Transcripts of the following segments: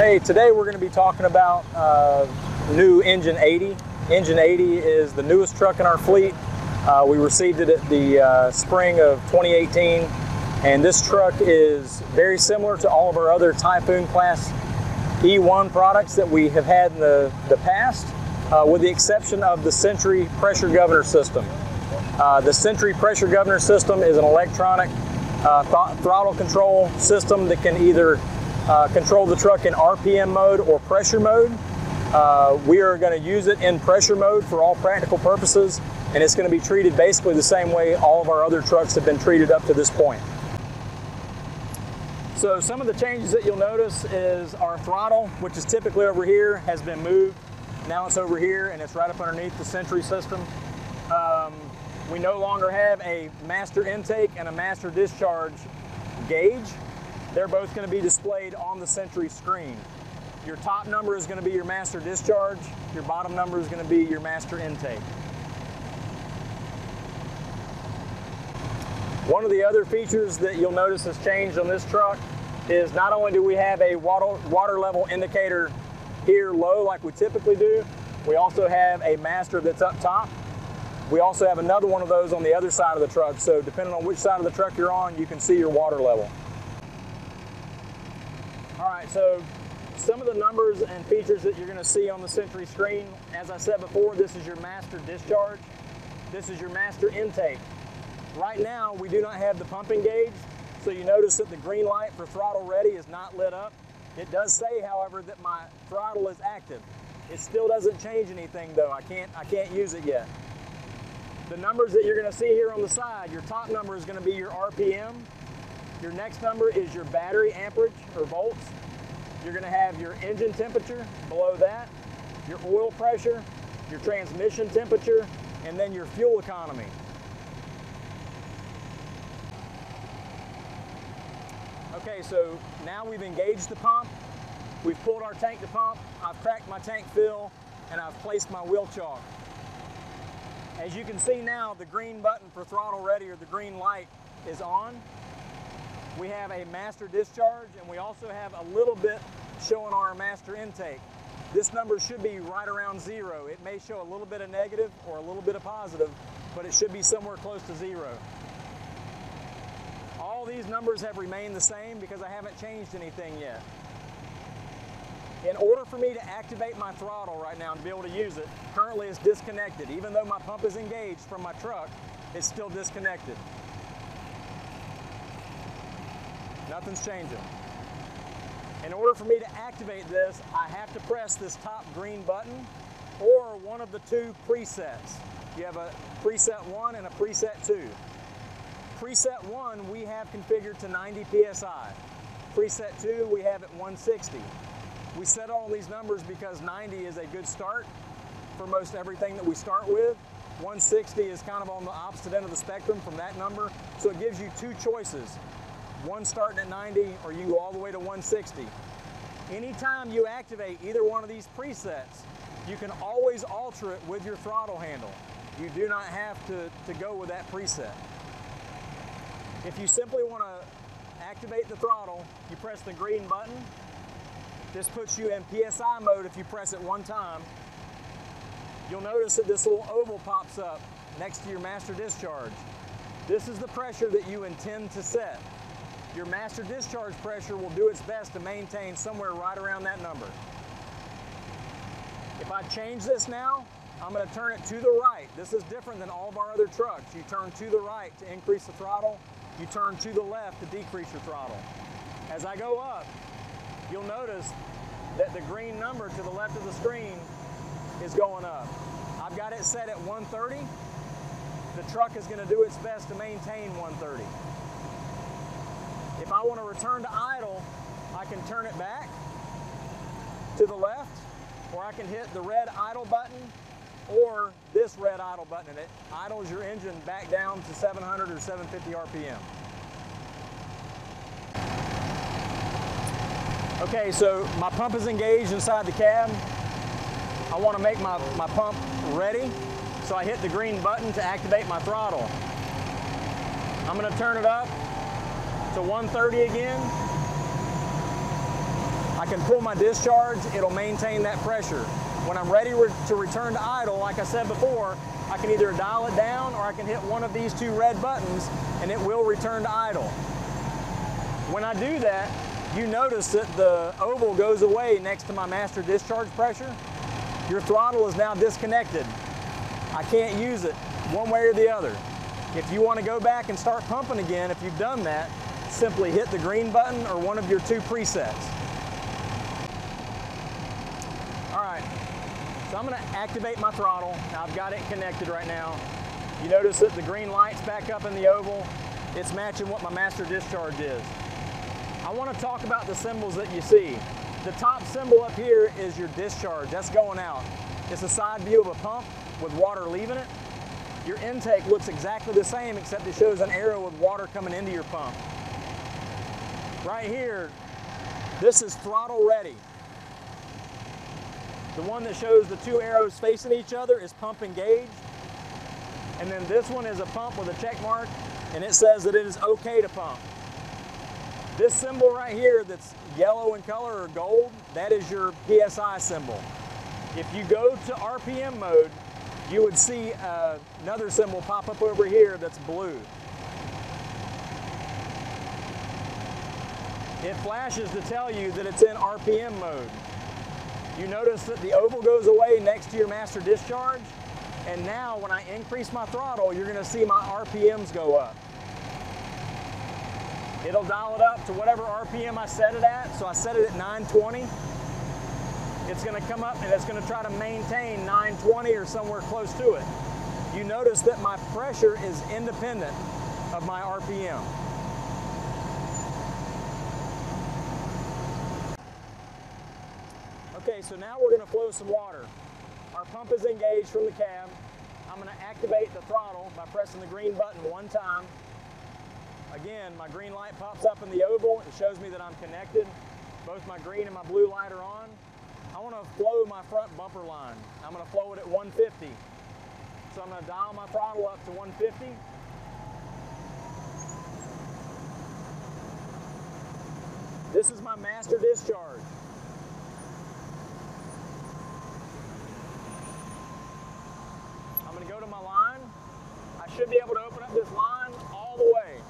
Hey, today we're going to be talking about new Engine 80. Engine 80 is the newest truck in our fleet. We received it at the spring of 2018, and this truck is very similar to all of our other Typhoon class E1 products that we have had in the past, with the exception of the Sentry pressure governor system. The Sentry pressure governor system is an electronic throttle control system that can either control the truck in RPM mode or pressure mode. We are going to use it in pressure mode for all practical purposes, and it's going to be treated basically the same way all of our other trucks have been treated up to this point. So some of the changes that you'll notice is our throttle, which is typically over here, has been moved. Now it's over here and it's right up underneath the Sentry system. We no longer have a master intake and a master discharge gauge. They're both going to be displayed on the Sentry screen. Your top number is going to be your master discharge. Your bottom number is going to be your master intake. One of the other features that you'll notice has changed on this truck is not only do we have a water level indicator here low like we typically do, we also have a master that's up top. We also have another one of those on the other side of the truck, so depending on which side of the truck you're on, you can see your water level. All right, so some of the numbers and features that you're going to see on the Sentry screen, as I said before, this is your master discharge. This is your master intake. Right now, we do not have the pumping gauge, so you notice that the green light for throttle ready is not lit up. It does say, however, that my throttle is active. It still doesn't change anything, though. I can't use it yet. The numbers that you're going to see here on the side, your top number is going to be your RPM. Your next number is your battery amperage or volts. You're going to have your engine temperature below that, your oil pressure, your transmission temperature, and then your fuel economy. Okay, so now we've engaged the pump. We've pulled our tank to pump. I've cracked my tank fill, and I've placed my wheel chalk. As you can see now, the green button for throttle ready, or the green light, is on. We have a master discharge, and we also have a little bit showing our master intake. This number should be right around 0. It may show a little bit of negative or a little bit of positive, but it should be somewhere close to 0. All these numbers have remained the same because I haven't changed anything yet. In order for me to activate my throttle right now and be able to use it, currently it's disconnected. Even though my pump is engaged from my truck, it's still disconnected. Nothing's changing. In order for me to activate this, I have to press this top green button or one of the two presets. You have a preset 1 and a preset 2. Preset 1 we have configured to 90 PSI. Preset 2 we have at 160. We set all these numbers because 90 is a good start for most everything that we start with. 160 is kind of on the opposite end of the spectrum from that number, so it gives you two choices. One starting at 90, or you go all the way to 160. Anytime you activate either one of these presets, you can always alter it with your throttle handle. You do not have to go with that preset. If you simply want to activate the throttle, you press the green button. This puts you in PSI mode if you press it one time. You'll notice that this little oval pops up next to your master discharge. This is the pressure that you intend to set. Your master discharge pressure will do its best to maintain somewhere right around that number. If I change this now, I'm going to turn it to the right. This is different than all of our other trucks. You turn to the right to increase the throttle. You turn to the left to decrease your throttle. As I go up, you'll notice that the green number to the left of the screen is going up. I've got it set at 130. The truck is going to do its best to maintain 130. If I want to return to idle, I can turn it back to the left, or I can hit the red idle button or this red idle button, and it idles your engine back down to 700 or 750 RPM. Okay, so my pump is engaged inside the cab. I want to make my pump ready, so I hit the green button to activate my throttle. I'm going to turn it up to 130 again. I I can pull my discharge, it'll maintain that pressure. When I'm ready to return to idle, like I said before, I can either dial it down or I can hit one of these two red buttons and it will return to idle. When I do that, you notice that the oval goes away next to my master discharge pressure. Your throttle is now disconnected. I can't use it one way or the other. If you want to go back and start pumping again, if you've done that, simply hit the green button or one of your two presets. All right, so I'm going to activate my throttle. Now I've got it connected right now. You notice that the green light's back up in the oval. It's matching what my master discharge is. I want to talk about the symbols that you see. The top symbol up here is your discharge. That's going out. It's a side view of a pump with water leaving it. Your intake looks exactly the same, except it shows an arrow with water coming into your pump. Right here, this is throttle ready. The one that shows the two arrows facing each other is pump engaged. And then this one is a pump with a check mark, and it says that it is okay to pump. This symbol right here that's yellow in color or gold, that is your PSI symbol. If you go to RPM mode, you would see another symbol pop up over here that's blue. It flashes to tell you that it's in RPM mode. You notice that the oval goes away next to your master discharge, and now when I increase my throttle, you're going to see my RPMs go up. It'll dial it up to whatever RPM I set it at, so I set it at 920. It's going to come up and it's going to try to maintain 920 or somewhere close to it. You notice that my pressure is independent of my RPM. Okay, so now we're going to flow some water. Our pump is engaged from the cab. I'm going to activate the throttle by pressing the green button one time. Again, my green light pops up in the oval. It shows me that I'm connected. Both my green and my blue light are on. I want to flow my front bumper line. I'm going to flow it at 150. So I'm going to dial my throttle up to 150. This is my master discharge. I'm going to go to my line. I should be able to open up this line all the way.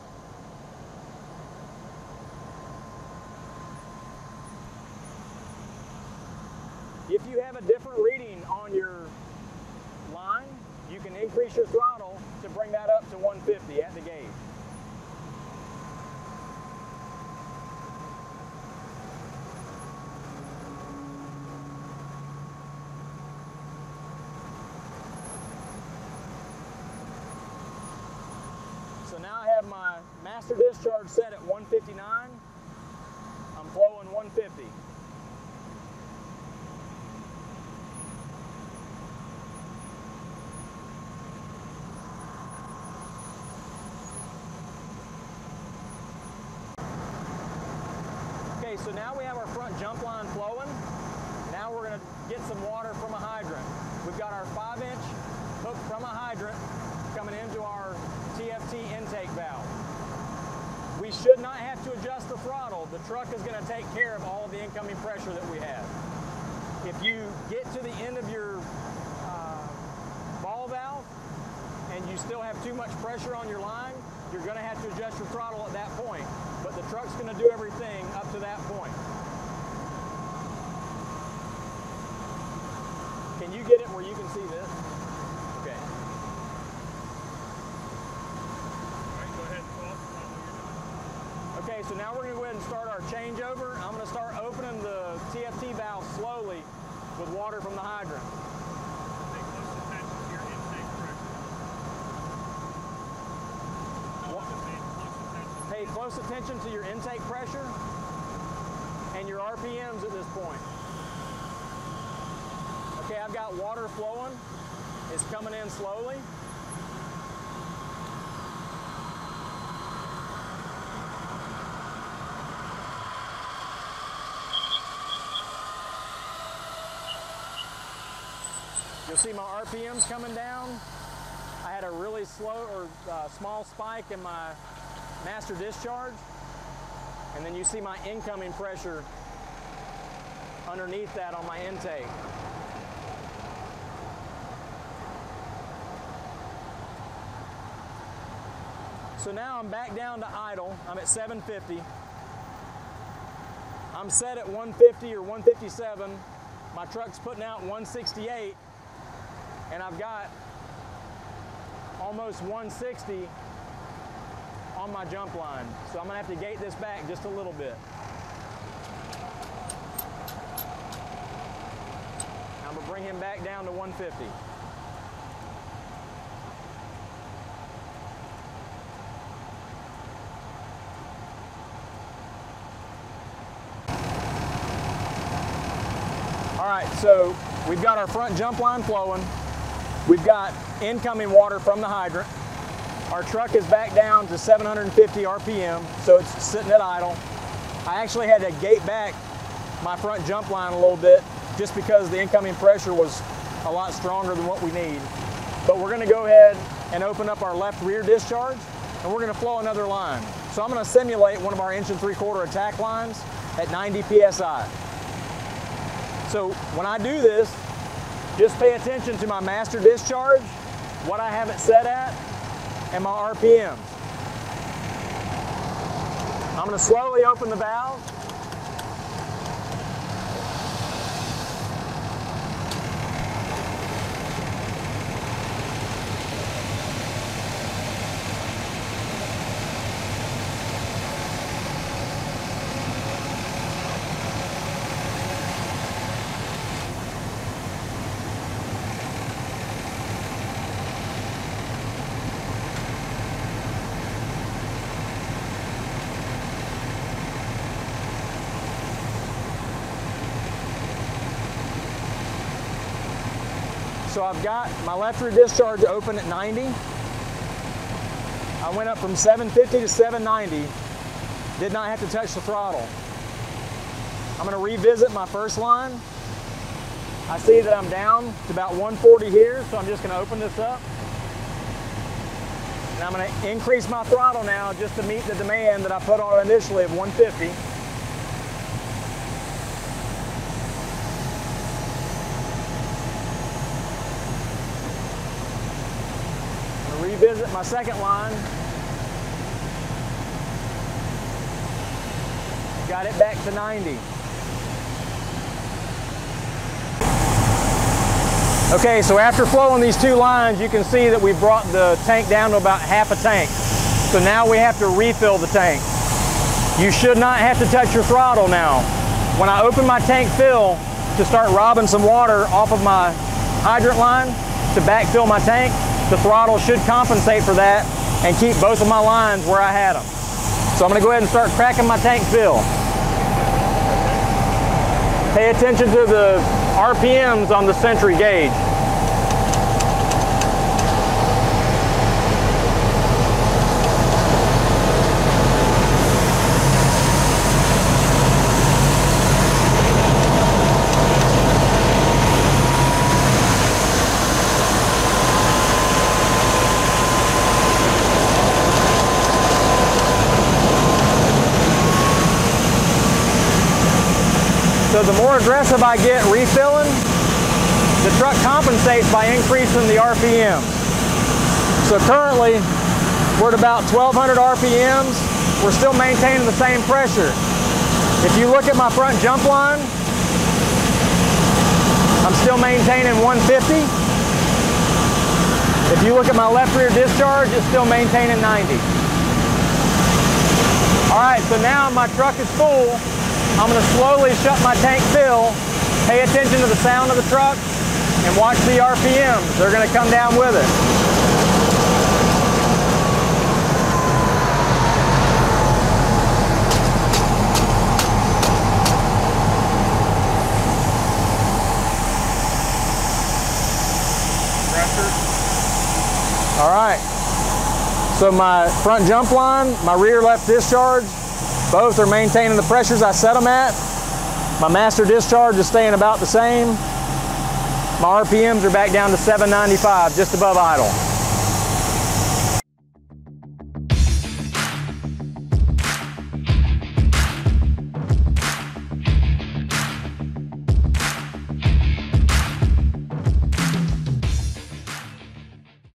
If you have a different reading on your line, you can increase your throttle to bring that up to 150 at the gauge. So now I have my master discharge set at 159. I'm flowing 150. Okay, so now we have our front jump line flowing. Now we're going to get some water from a hydrant. We've got our 5-inch hook from a hydrant coming into our TFT intake valve. We should not have to adjust the throttle. The truck is going to take care of all of the incoming pressure that we have. If you get to the end of your ball valve and you still have too much pressure on your line, you're going to have to adjust your throttle at that point. But the truck's going to do everything up to that point. Can you get it where you can see this? Okay. Okay, so now we're going to go ahead and start our changeover. I'm going to start opening the TFT valve slowly with water from the hydrant. Pay close attention to your intake pressure and your RPMs at this point. Okay, I've got water flowing. It's coming in slowly. You'll see my RPMs coming down. I had a really slow or small spike in my master discharge, and then you see my incoming pressure underneath that on my intake. So now I'm back down to idle. I'm at 750. I'm set at 150 or 157. My truck's putting out 168, and I've got almost 160 on my jump line. So I'm gonna have to gate this back just a little bit. I'm gonna bring him back down to 150. All right, so we've got our front jump line flowing. We've got incoming water from the hydrant. Our truck is back down to 750 RPM, so it's sitting at idle. I actually had to gate back my front jump line a little bit just because the incoming pressure was a lot stronger than what we need. But we're gonna go ahead and open up our left rear discharge, and we're gonna flow another line. So I'm gonna simulate one of our 1 3/4 attack lines at 90 PSI. So when I do this, just pay attention to my master discharge, what I have it set at, and my RPMs. I'm going to slowly open the valve. So I've got my left rear discharge open at 90. I went up from 750 to 790. Did not have to touch the throttle. I'm going to revisit my first line. I see that I'm down to about 140 here, so I'm just going to open this up. And I'm going to increase my throttle now just to meet the demand that I put on initially of 150. Revisit my second line. Got it back to 90. Okay, so after flowing these two lines, you can see that we brought the tank down to about half a tank. So now we have to refill the tank. You should not have to touch your throttle now. When I open my tank fill to start robbing some water off of my hydrant line to backfill my tank, the throttle should compensate for that and keep both of my lines where I had them. So I'm going to go ahead and start cracking my tank fill. Pay attention to the RPMs on the Sentry gauge. So the more aggressive I get refilling, the truck compensates by increasing the RPM. So currently, we're at about 1,200 RPMs. We're still maintaining the same pressure. If you look at my front jump line, I'm still maintaining 150. If you look at my left rear discharge, it's still maintaining 90. All right, so now my truck is full. I'm going to slowly shut my tank fill, pay attention to the sound of the truck, and watch the RPMs. They're going to come down with it. All right. So my front jump line, my rear left discharge, both are maintaining the pressures I set them at. My master discharge is staying about the same. My RPMs are back down to 795, just above idle.